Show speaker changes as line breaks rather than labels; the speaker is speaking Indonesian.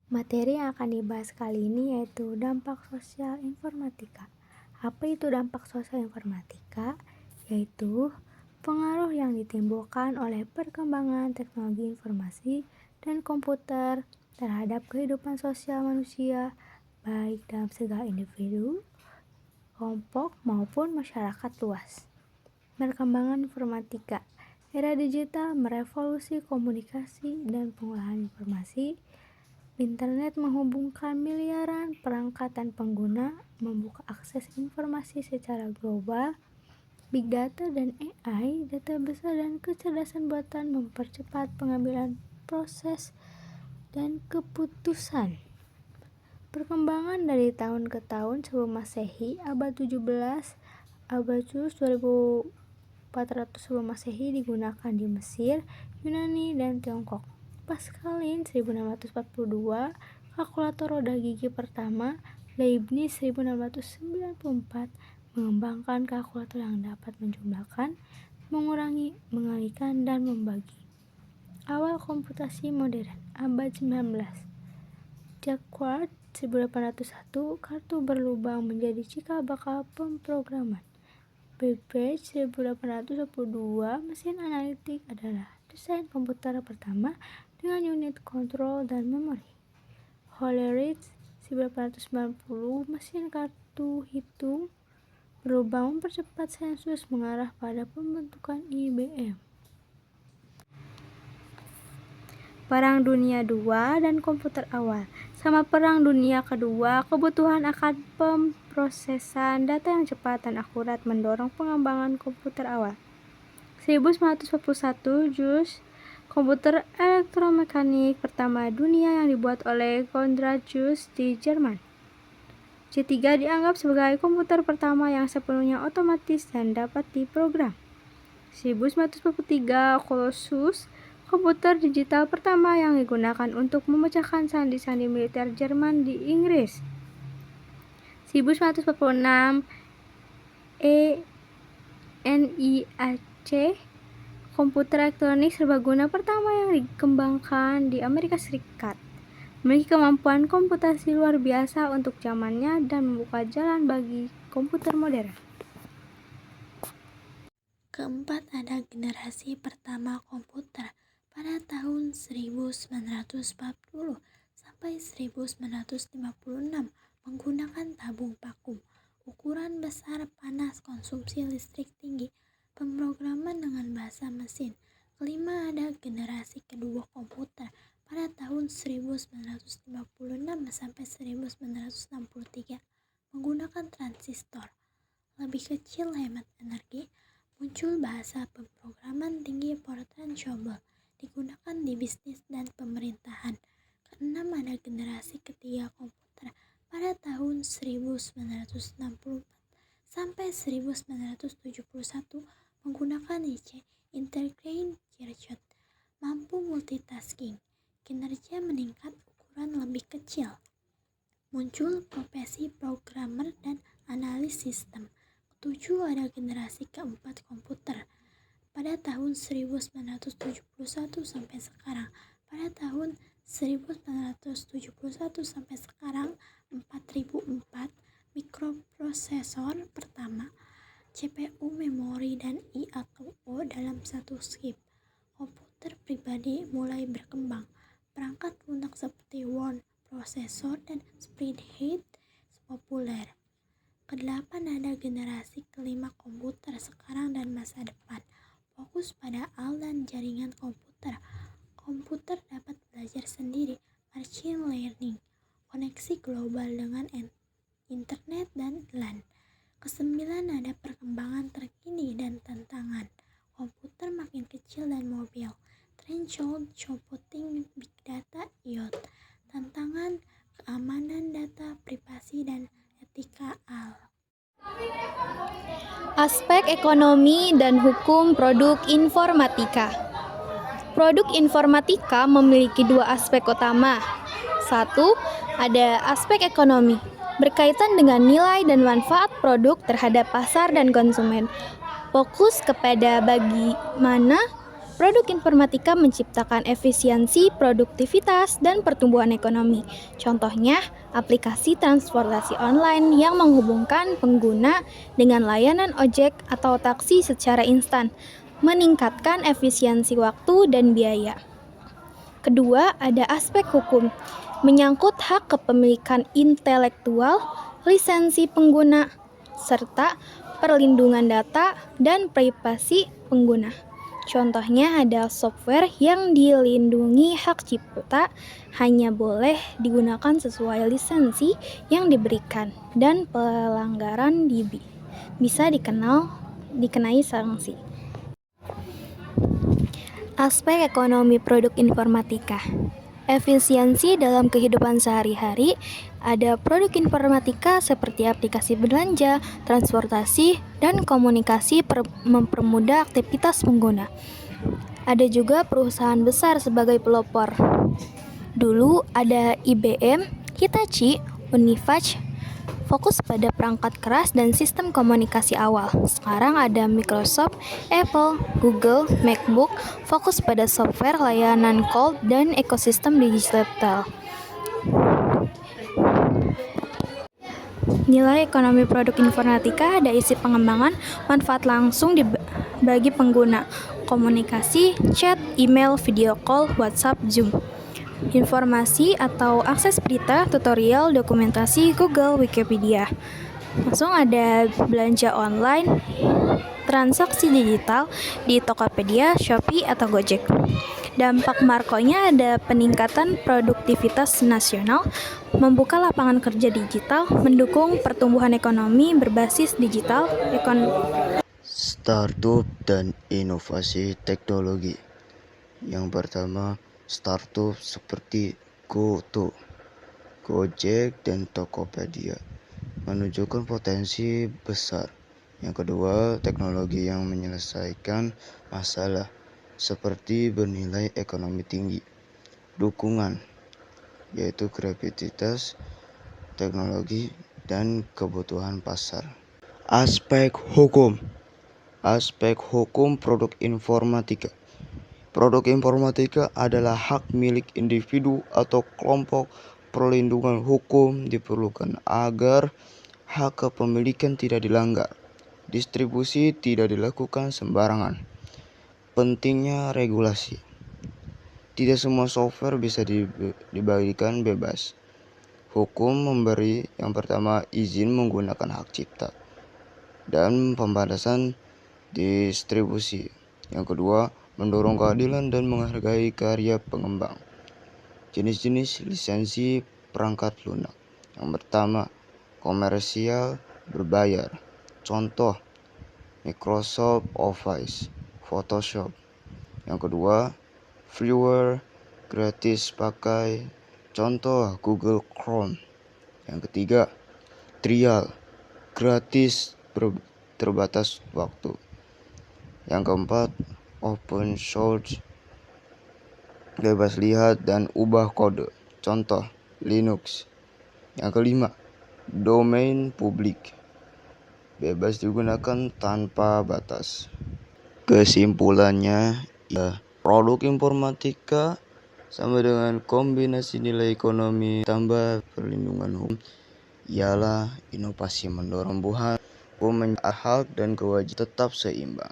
Materi yang akan dibahas kali ini yaitu dampak sosial informatika. Apa itu dampak sosial informatika? Yaitu pengaruh yang ditimbulkan oleh perkembangan teknologi informasi dan komputer terhadap kehidupan sosial manusia, baik dalam segala individu, kelompok maupun masyarakat luas. Perkembangan informatika. Era digital merevolusi komunikasi dan pengolahan informasi. Internet menghubungkan miliaran perangkat dan pengguna, membuka akses informasi secara global. Big data dan AI, data besar dan kecerdasan buatan mempercepat pengambilan proses dan keputusan. Perkembangan dari tahun ke tahun sebelum Masehi, abad 17, Abacus 2400 sebelum Masehi digunakan di Mesir, Yunani, dan Tiongkok. Pascalin 1642, kalkulator roda gigi pertama, Leibniz 1694, mengembangkan kalkulator yang dapat menjumlahkan, mengurangi, mengalihkan, dan membagi. Awal komputasi modern, abad 19. Jacquard 1801, kartu berlubang menjadi cikal bakal pemrograman. Babbage 1822, mesin analitik adalah desain komputer pertama dengan unit kontrol dan memori. Hollerith 1890, mesin kartu hitung berlubang mempercepat sensus mengarah pada pembentukan IBM. Perang Dunia II dan komputer awal. Sama Perang Dunia Kedua, kebutuhan akan pemrosesan data yang cepat dan akurat mendorong pengembangan komputer awal. 1941, JUS, komputer elektromekanik pertama dunia yang dibuat oleh Konrad Zuse di Jerman. C3 dianggap sebagai komputer pertama yang sepenuhnya otomatis dan dapat diprogram. 1943, Colossus, komputer digital pertama yang digunakan untuk memecahkan sandi-sandi militer Jerman di Inggris. 1946, ENIAC, komputer elektronik serbaguna pertama yang dikembangkan di Amerika Serikat. Memiliki kemampuan komputasi luar biasa untuk zamannya dan membuka jalan bagi komputer modern.
Keempat, ada generasi pertama komputer pada tahun 1940 sampai 1956 menggunakan tabung vakum, ukuran besar, panas, konsumsi listrik tinggi, pemrograman dengan bahasa mesin. Kelima, ada generasi kedua komputer pada tahun 1956 sampai 1963 menggunakan transistor, lebih kecil, hemat energi. Muncul bahasa pemrograman tinggi portable, digunakan di bisnis dan pemerintahan. Keenam, ada generasi ketiga komputer pada tahun 1964 sampai 1971 menggunakan IC, Integrated Circuit, mampu multitasking, kinerja meningkat, ukuran lebih kecil. Muncul profesi programmer dan analis sistem. Ketujuh, ada generasi keempat komputer pada tahun 1971 sampai sekarang. Pada tahun 1971 sampai sekarang, 4004 mikroprosesor pertama, CPU, memori, dan I/O dalam satu chip. Komputer pribadi mulai berkembang. Perangkat lunak seperti word processor dan spreadsheet populer. Kedelapan, ada generasi kelima komputer sekarang dan masa depan. Fokus pada AL dan jaringan komputer. Komputer dapat belajar sendiri, machine learning, koneksi global dengan internet dan LAN. Kesembilan, ada perkembangan terkini dan tantangan. Komputer makin kecil dan mobil. Threshold computing, big data, IoT. Tantangan, keamanan data, privasi, dan etika AL.
Aspek ekonomi dan hukum produk informatika. Produk informatika memiliki dua aspek utama. Satu, ada aspek ekonomi, berkaitan dengan nilai dan manfaat produk terhadap pasar dan konsumen. Fokus kepada bagaimana Produk informatika menciptakan efisiensi, produktivitas, dan pertumbuhan ekonomi. Contohnya, aplikasi transportasi online yang menghubungkan pengguna dengan layanan ojek atau taksi secara instan, meningkatkan efisiensi waktu dan biaya. Kedua, ada aspek hukum, menyangkut hak kepemilikan intelektual, lisensi pengguna, serta perlindungan data dan privasi pengguna. Contohnya ada software yang dilindungi hak cipta hanya boleh digunakan sesuai lisensi yang diberikan dan pelanggaran bisa dikenai sanksi. Aspek ekonomi produk informatika. Efisiensi dalam kehidupan sehari-hari, ada produk informatika seperti aplikasi belanja, transportasi, dan komunikasi mempermudah aktivitas pengguna. Ada juga perusahaan besar sebagai pelopor. Dulu ada IBM, Hitachi, Univach, fokus pada perangkat keras dan sistem komunikasi awal. Sekarang ada Microsoft, Apple, Google, MacBook, fokus pada software, layanan cloud, dan ekosistem digital. Nilai ekonomi produk informatika ada isi pengembangan, manfaat langsung bagi pengguna, komunikasi, chat, email, video call, WhatsApp, Zoom. Informasi atau akses berita, tutorial, dokumentasi, Google, Wikipedia. Langsung ada belanja online, transaksi digital di Tokopedia, Shopee, atau Gojek. Dampak makronya ada peningkatan produktivitas nasional, membuka lapangan kerja digital, mendukung pertumbuhan ekonomi berbasis digital,
Startup dan inovasi teknologi. Yang pertama, startup seperti GoTo, Gojek, dan Tokopedia menunjukkan potensi besar. Yang kedua, teknologi yang menyelesaikan masalah seperti bernilai ekonomi tinggi. Dukungan, yaitu kreativitas, teknologi, dan kebutuhan pasar. Aspek hukum produk informatika. Produk informatika adalah hak milik individu atau kelompok. Perlindungan hukum diperlukan agar hak kepemilikan tidak dilanggar. Distribusi tidak dilakukan sembarangan. Pentingnya regulasi. Tidak semua software bisa dibagikan bebas. Hukum memberi yang pertama izin menggunakan hak cipta dan pembatasan distribusi. Yang kedua, mendorong keadilan dan menghargai karya pengembang. Jenis-jenis lisensi perangkat lunak. Yang pertama, komersial berbayar. Contoh, Microsoft Office, Photoshop. Yang kedua, freeware gratis pakai. Contoh, Google Chrome. Yang ketiga, trial gratis terbatas waktu. Yang keempat, open source, bebas lihat dan ubah kode. Contoh, Linux. Yang kelima, domain publik, bebas digunakan tanpa batas. Kesimpulannya, produk informatika sama dengan kombinasi nilai ekonomi tambah perlindungan hukum, ialah inovasi mendorong hak dan kewajiban tetap seimbang.